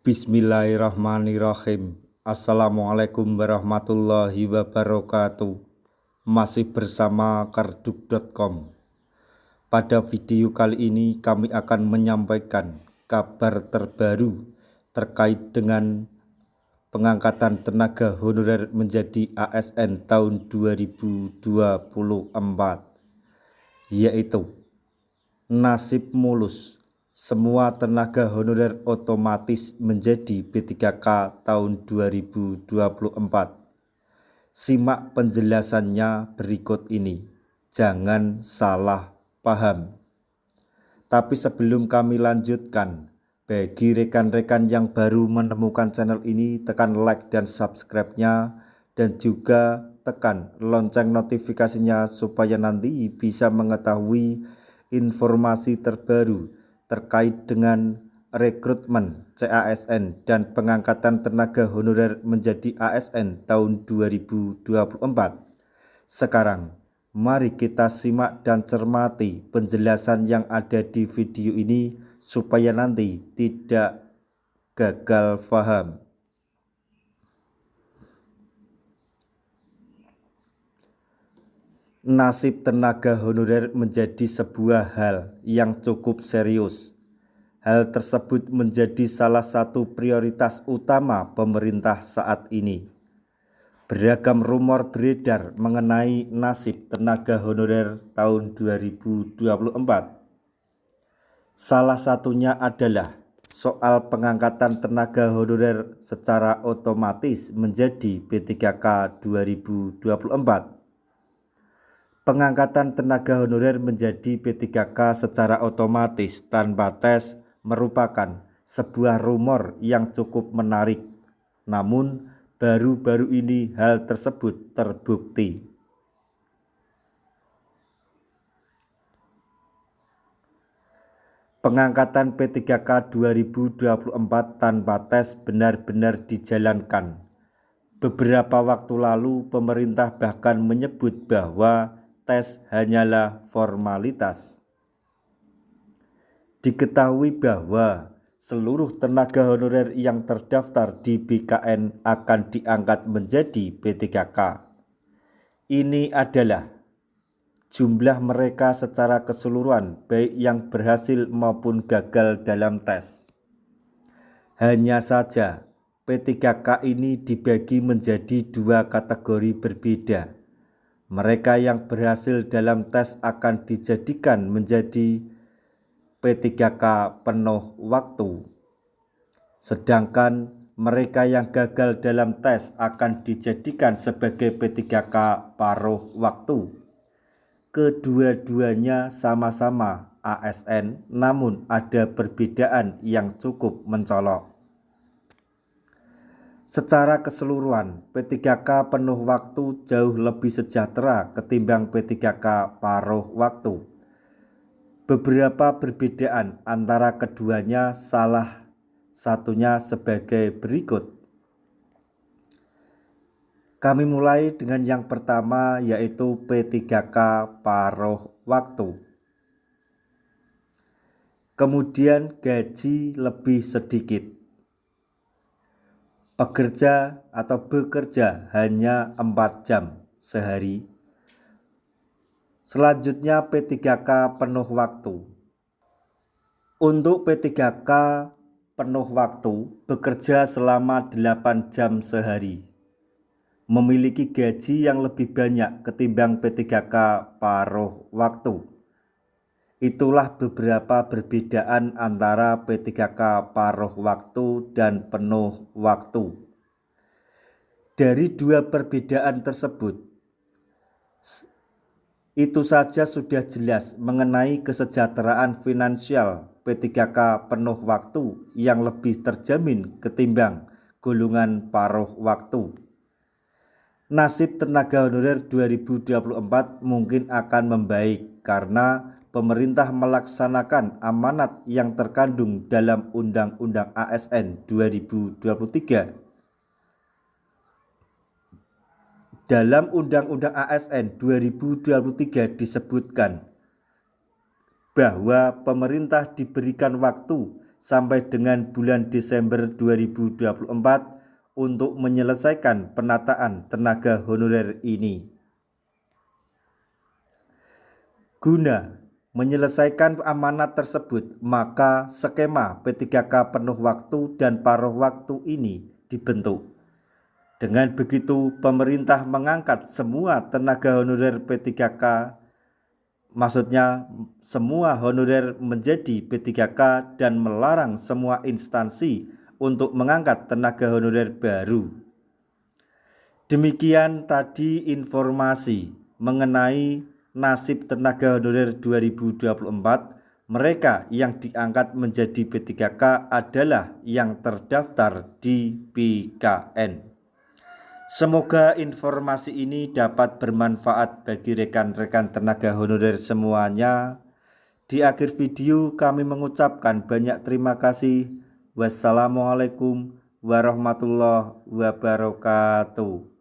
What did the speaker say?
Bismillahirrahmanirrahim. Assalamualaikum warahmatullahi wabarakatuh. Masih bersama karduk.com. Pada video kali ini kami akan menyampaikan kabar terbaru terkait dengan pengangkatan tenaga honorer menjadi ASN tahun 2024, yaitu nasib mulus. Semua tenaga honorer otomatis menjadi P3K tahun 2024. Simak penjelasannya berikut ini. Jangan salah paham. Tapi sebelum kami lanjutkan, bagi rekan-rekan yang baru menemukan channel ini, tekan like dan subscribe-nya, dan juga tekan lonceng notifikasinya supaya nanti bisa mengetahui informasi terbaru terkait dengan rekrutmen CASN dan pengangkatan tenaga honorer menjadi ASN tahun 2024. Sekarang, mari kita simak dan cermati penjelasan yang ada di video ini supaya nanti tidak gagal paham. Nasib tenaga honorer menjadi sebuah hal yang cukup serius. Hal tersebut menjadi salah satu prioritas utama pemerintah saat ini. Beragam rumor beredar mengenai nasib tenaga honorer tahun 2024. Salah satunya adalah soal pengangkatan tenaga honorer secara otomatis menjadi P3K 2024. Pengangkatan tenaga honorer menjadi P3K secara otomatis tanpa tes merupakan sebuah rumor yang cukup menarik. Namun, baru-baru ini hal tersebut terbukti. Pengangkatan P3K 2024 tanpa tes benar-benar dijalankan. Beberapa waktu lalu, pemerintah bahkan menyebut bahwa tes hanyalah formalitas. Diketahui bahwa seluruh tenaga honorer yang terdaftar di BKN akan diangkat menjadi P3K. Ini adalah jumlah mereka secara keseluruhan, baik yang berhasil maupun gagal dalam tes. Hanya saja P3K ini dibagi menjadi dua kategori berbeda. Mereka yang berhasil dalam tes akan dijadikan menjadi P3K penuh waktu. Sedangkan mereka yang gagal dalam tes akan dijadikan sebagai P3K paruh waktu. Kedua-duanya sama-sama ASN, namun ada perbedaan yang cukup mencolok. Secara keseluruhan, P3K penuh waktu jauh lebih sejahtera ketimbang P3K paruh waktu. Beberapa perbedaan antara keduanya salah satunya sebagai berikut. Kami mulai dengan yang pertama, yaitu P3K paruh waktu. Kemudian gaji lebih sedikit. Pekerja atau bekerja hanya 4 jam sehari. Selanjutnya P3K penuh waktu. Untuk P3K penuh waktu bekerja selama 8 jam sehari. Memiliki gaji yang lebih banyak ketimbang P3K paruh waktu. Itulah beberapa perbedaan antara P3K paruh waktu dan penuh waktu. Dari dua perbedaan tersebut, itu saja sudah jelas mengenai kesejahteraan finansial P3K penuh waktu yang lebih terjamin ketimbang golongan paruh waktu. Nasib tenaga honorer 2024 mungkin akan membaik karena pemerintah melaksanakan amanat yang terkandung dalam Undang-Undang ASN 2023. Dalam Undang-Undang ASN 2023 disebutkan bahwa pemerintah diberikan waktu sampai dengan bulan Desember 2024 untuk menyelesaikan penataan tenaga honorer ini. Guna menyelesaikan amanat tersebut, maka skema P3K penuh waktu dan paruh waktu ini dibentuk. Dengan begitu, pemerintah mengangkat semua tenaga honorer P3K, maksudnya semua honorer menjadi P3K dan melarang semua instansi untuk mengangkat tenaga honorer baru. Demikian tadi informasi mengenai nasib tenaga honorer 2024. Mereka yang diangkat menjadi P3K adalah yang terdaftar di BKN. Semoga informasi ini dapat bermanfaat bagi rekan-rekan tenaga honorer semuanya. Di akhir video kami mengucapkan banyak terima kasih. Wassalamualaikum warahmatullahi wabarakatuh.